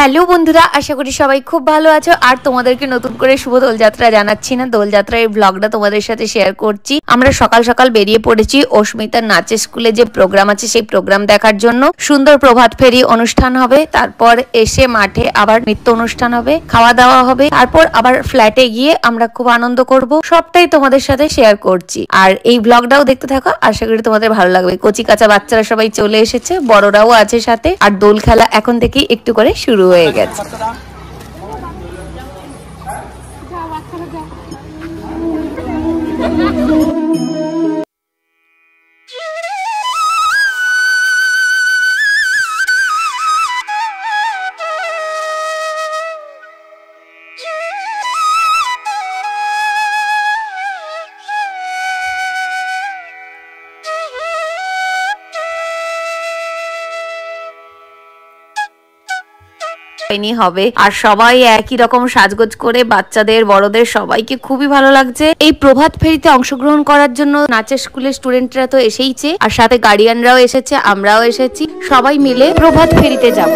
Hello বন্ধুরা, আশা করি সবাই খুব ভালো আছো। আর তোমাদেরকে নতুন করে শুভ দোলযাত্রা জানাচ্ছি না। দোলযাত্রার এই ব্লগটা তোমাদের সাথে শেয়ার করছি। আমরা সকাল সকাল বেরিয়ে পড়েছি অস্মিতার নাচের স্কুলে যে প্রোগ্রাম আছে সেই প্রোগ্রাম দেখার জন্য। সুন্দর প্রভাত ফেরি অনুষ্ঠান হবে, তারপর এসে মাঠে আবার নৃত্য অনুষ্ঠান হবে, খাওয়া দাওয়া হবে, তারপর আবার ফ্ল্যাটে গিয়ে আমরা খুব আনন্দ করব। সবটাই তোমাদের সাথে শেয়ার করছি, আর এই ব্লগটাও দেখতে থাকো। আশা করি তোমাদের ভালো লাগবে। কচি কাঁচা বাচ্চারা সবাই চলে এসেছে, বড়রাও আছে সাথে। আর দোল খেলা এখন থেকেই একটু করে শুরু হয়ে গেছে। হবে আর সবাই একই রকম সাজগোজ করে, বাচ্চাদের বড়দের সবাইকে খুবই ভালো লাগছে। এই প্রভাত ফেরিতে অংশগ্রহণ করার জন্য নাচের স্কুলের স্টুডেন্টরা তো এসেইছে, আর সাথে গার্ডিয়ানরাও এসেছে, আমরাও এসেছি। সবাই মিলে প্রভাত ফেরিতে যাব।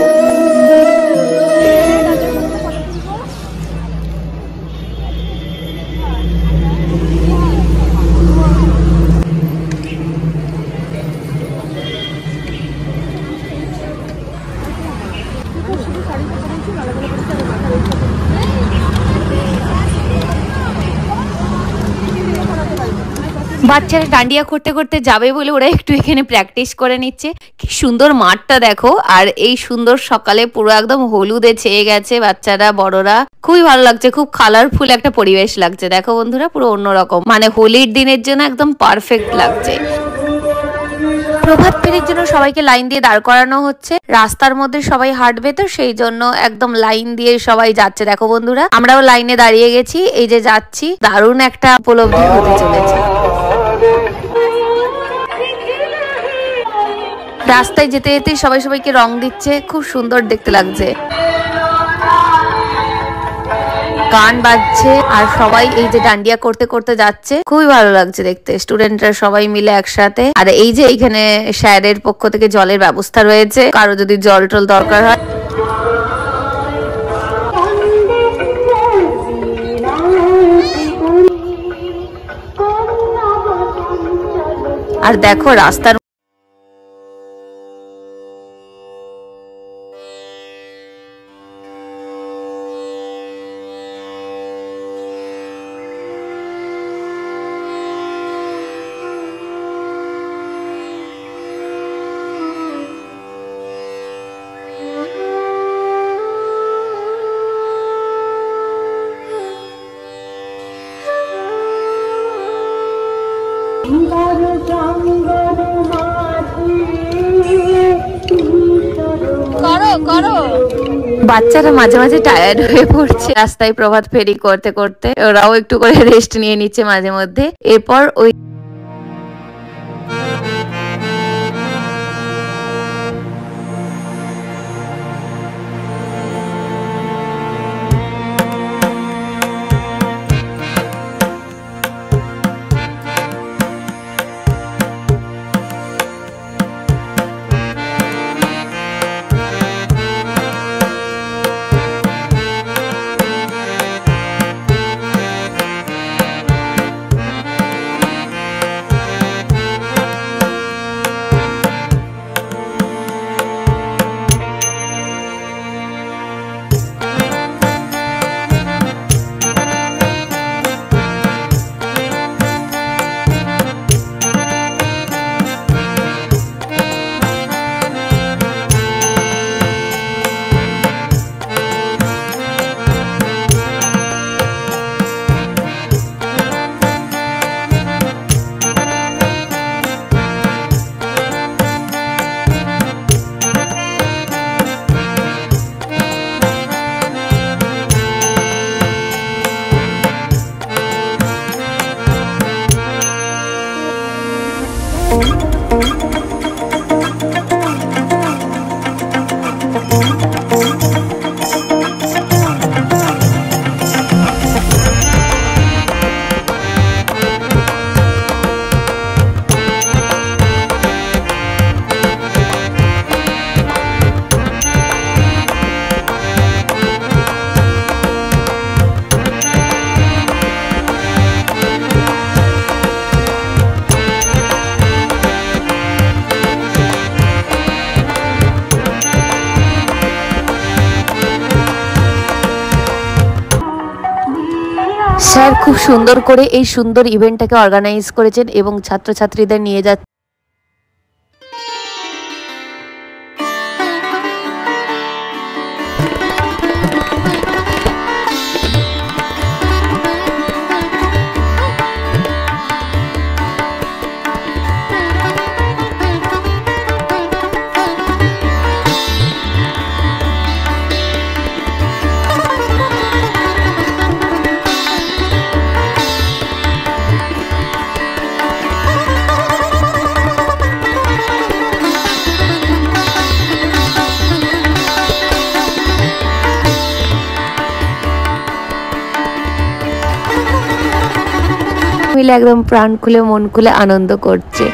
বাচ্চারা ডান্ডিয়া করতে করতে যাবে বলে ওরা একটু এখানে প্র্যাকটিস করে নিচ্ছে। কি সুন্দর মাঠটা দেখো, আর এই সুন্দর সকালে পুরো একদম হলুদে ছেয়ে গেছে বাচ্চারা বড়রা। খুবই ভালো লাগছে, খুব কালারফুল একটা পরিবেশ লাগছে। দেখো বন্ধুরা, পুরো অন্যরকম, মানে হোলির দিনের জন্য একদম পারফেক্ট লাগছে। প্রভাত ফেরির জন্য সবাইকে লাইন দিয়ে দাঁড় করানো হচ্ছে। রাস্তার মধ্যে সবাই হাঁটবে, তো সেই জন্য একদম লাইন দিয়ে সবাই যাচ্ছে। দেখো বন্ধুরা, আমরাও লাইনে দাঁড়িয়ে গেছি, এই যে যাচ্ছি। দারুণ একটা উপলব্ধি হতে চলেছে। রাস্তায় যেতে যেতে সবাই সবাইকে রং দিচ্ছে, খুব সুন্দর দেখতে লাগছে। গান বাজছে আর সবাই এই যে ডান্ডিয়া করতে করতে যাচ্ছে, খুবই ভালো লাগছে দেখতে। স্টুডেন্টরা সবাই মিলে একসাথে। আর এই যে এখানে স্যারের পক্ষ থেকে জলের ব্যবস্থা রয়েছে, কারো যদি জল টল দরকার হয়। আর দেখো রাস্তার বাচ্চারা মাঝে মাঝে টায়ার্ড হয়ে পড়ছে রাস্তায় প্রভাত ফেরি করতে করতে। ওরাও একটু করে রেস্ট নিয়ে নিচ্ছে মাঝে মধ্যে। এরপর ওই স্যার খুব সুন্দর করে এই সুন্দর ইভেন্টটাকে অর্গানাইজ করেছেন এবং ছাত্রছাত্রীদের নিয়ে যাচ্ছেন। মিলে একদম প্রাণ খুলে মন খুলে আনন্দ করছে।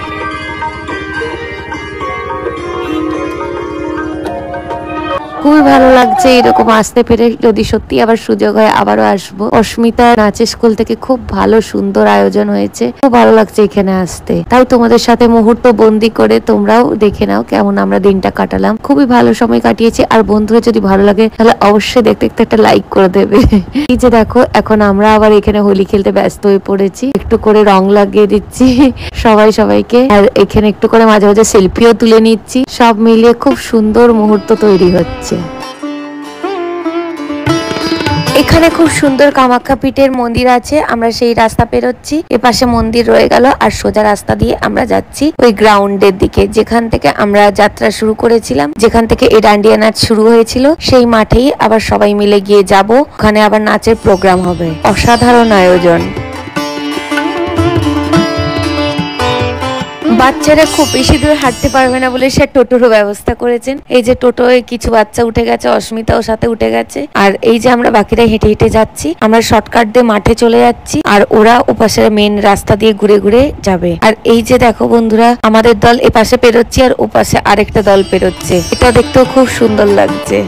খুবই ভালো লাগছে এরকম আসতে পেরে। যদি সত্যি আবার সুযোগ হয় আবারও আসবো। অস্মিতা নাচের স্কুল থেকে খুব ভালো সুন্দর আয়োজন হয়েছে, খুব ভালো লাগছে এখানে আসতে। তাই তোমাদের সাথে মুহূর্ত বন্দি করে তোমরাও দেখে নাও কেমন আমরা দিনটা কাটালাম। খুবই ভালো সময় কাটিয়েছি। আর বন্ধুরা যদি ভালো লাগে তাহলে অবশ্যই দেখতে দেখতে একটা লাইক করে দেবে। এই যে দেখো এখন আমরা আবার এখানে হোলি খেলতে ব্যস্ত হয়ে পড়েছি। একটু করে রং লাগিয়ে দিচ্ছি সবাইকে, আর এখানে একটু করে মাঝে মাঝে সেলফিও তুলে নিচ্ছি। সব মিলিয়ে খুব সুন্দর মুহূর্ত তৈরি হচ্ছে। এখানে খুব সুন্দর কামাখ্যা পীঠের মন্দির আছে। আমরা সেই রাস্তা পেরোচ্ছি, এপাশে মন্দির রয়ে গেল আর সোজা রাস্তা দিয়ে আমরা যাচ্ছি ওই গ্রাউন্ডের দিকে, যেখান থেকে আমরা যাত্রা শুরু করেছিলাম, যেখান থেকে এই ডান্ডিয়া নাচ শুরু হয়েছিল। সেই মাঠেই আবার সবাই মিলে গিয়ে যাব। ওখানে আবার নাচের প্রোগ্রাম হবে। অসাধারণ আয়োজন। বাচ্চারা খুব বেশি দূর হাঁটতে পারবে না বলে সে টোটোরও ব্যবস্থা করেছেন। এই যে টোটোয় কিছু বাচ্চা উঠে গেছে, অস্মিতাও সাথে উঠে গেছে। আর এই যে আমরা বাকিরা হেঁটে হেঁটে যাচ্ছি। আমরা শর্টকাট দিয়ে মাঠে চলে যাচ্ছি আর ওরা ওপাশের মেন রাস্তা দিয়ে ঘুরে ঘুরে যাবে। আর এই যে দেখো বন্ধুরা, আমাদের দল এপাশে পেরোচ্ছে আর ওপাশে আরেকটা দল পেরোচ্ছে। এটা দেখতেও খুব সুন্দর লাগছে।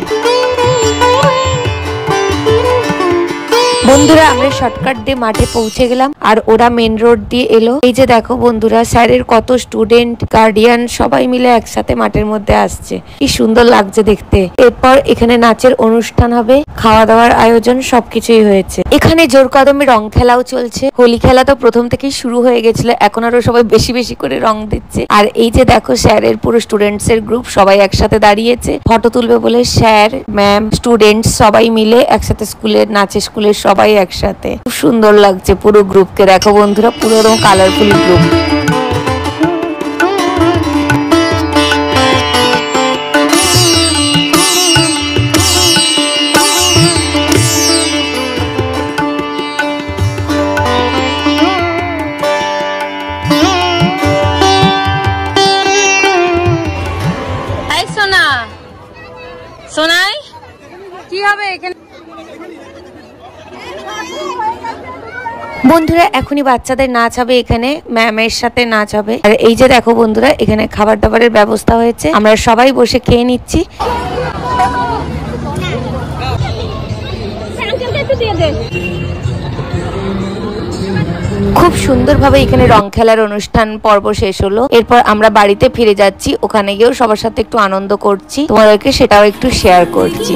বন্ধুরা আমরা শর্টকাট দিয়ে মাঠে পৌঁছে গেলাম আর ওরা মেন রোড দিয়ে এলো। এই যে দেখো বন্ধুরা, স্যারের কত স্টুডেন্ট, গার্ডিয়ান সবাই মিলে একসাথে মাঠের মধ্যে আসছে। কি সুন্দর লাগছে দেখতে। এরপর এখানে নাচের অনুষ্ঠান হবে, খাওয়া দাওয়ার আয়োজন সবকিছুই হয়েছে। এখানে জোর কদমে রং খেলাও চলছে। হোলি খেলা তো প্রথম থেকেই শুরু হয়ে গেছিল, এখন আরো সবাই বেশি বেশি করে রং দিচ্ছে। আর এই যে দেখো স্যারের পুরো স্টুডেন্টস এর গ্রুপ সবাই একসাথে দাঁড়িয়েছে ফটো তুলবে বলে। স্যার, ম্যাম, স্টুডেন্টস সবাই মিলে একসাথে স্কুলের নাচের স্কুলের সবাই একসাথে। খুব সুন্দর লাগছে পুরো গ্রুপকে। দেখো বন্ধুরা, পুরো একদম কালারফুল গ্রুপ। সোনাই কি হবে এখানে? বন্ধুরা এখনই বাচ্চাদের নাচ হবে, এখানে ম্যামের সাথে নাচ হবে। আর এই যে দেখো বন্ধুরা, এখানে খাবার দাবারের ব্যবস্থা হয়েছে। আমরা সবাই বসে খেয়ে নিচ্ছি। খুব সুন্দরভাবে এখানে রং খেলার অনুষ্ঠান পর্ব শেষ হলো। এরপর আমরা বাড়িতে ফিরে যাচ্ছি। ওখানে গিয়েও সবার সাথে একটু আনন্দ করছি, তোমাদেরকে সেটাও একটু শেয়ার করছি।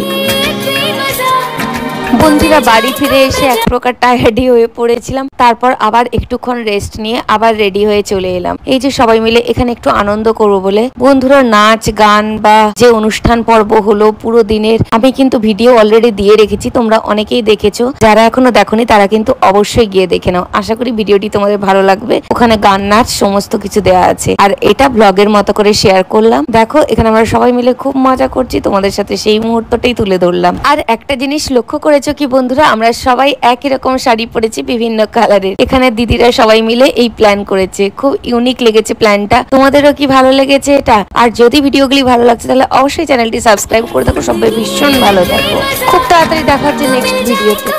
বন্ধুরা বাড়ি ফিরে এসে এক প্রকার টায়ার্ডই হয়ে পড়েছিলাম। তারপর আবার একটুক্ষণ রেস্ট নিয়ে আবার রেডি হয়ে চলে এলাম। এই যে সবাই মিলে এখানে একটু আনন্দ করবো বলে। বন্ধুরা নাচ গান বা যে অনুষ্ঠান পর্ব হলো পুরো দিনের, আমি কিন্তু ভিডিও অলরেডি দিয়ে রেখেছি, তোমরা অনেকেই দেখেছো। যারা এখনো দেখোনি তারা কিন্তু অবশ্যই গিয়ে দেখে নাও। আশা করি ভিডিওটি তোমাদের ভালো লাগবে। ওখানে গান নাচ সমস্ত কিছু দেওয়া আছে। আর এটা ব্লগের মতো করে শেয়ার করলাম। দেখো এখানে আমরা সবাই মিলে খুব মজা করছি, তোমাদের সাথে সেই মুহূর্তটাই তুলে ধরলাম। আর একটা জিনিস লক্ষ্য করেছো কি বন্ধুরা, আমরা সবাই একই রকম শাড়ি পরেছি বিভিন্ন কালারের। এখানে দিদিরা সবাই মিলে এই প্ল্যান করেছে। খুব ইউনিক লেগেছে প্ল্যানটা। তোমাদেরও কি ভালো লেগেছে এটা? আর যদি ভিডিওগুলি ভালো লাগছে তাহলে অবশ্যই চ্যানেলটি সাবস্ক্রাইব করে দেখো। সবাই ভীষণ ভালো থাকো। খুব তাড়াতাড়ি দেখা হচ্ছে নেক্সট ভিডিওতে।